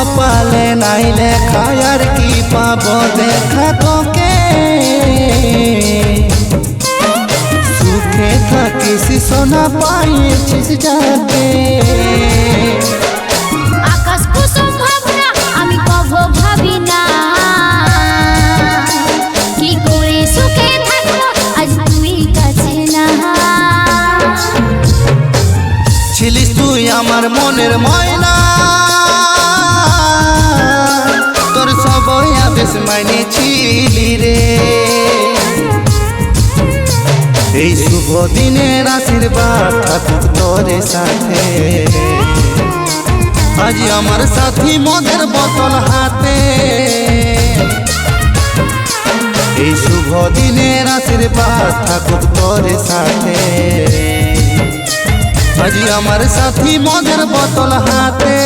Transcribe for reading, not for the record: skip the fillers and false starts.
কপালে নাই লেখা আর কি পাবো দেখা তোকে সুখে থাকিস সোনা পাইছিস যাকে আকাশ কুসুম ভাবনা আমি কভো ভাবি না কি করে সুখে থাকবো আজ তুই কাছে না ছিলিস তুই আমার মনের ময়না তোর সবই আদেশ মানেছিলি রে এই শুভ দিনের আশীর্বাদ থাকুক তোর সাথে আজ আমার সাথী মদের বোতল হাতে এই শুভ দিনের আশীর্বাদ থাকুক তোর সাথে আজ আমার সাথী মদের বোতল হাতে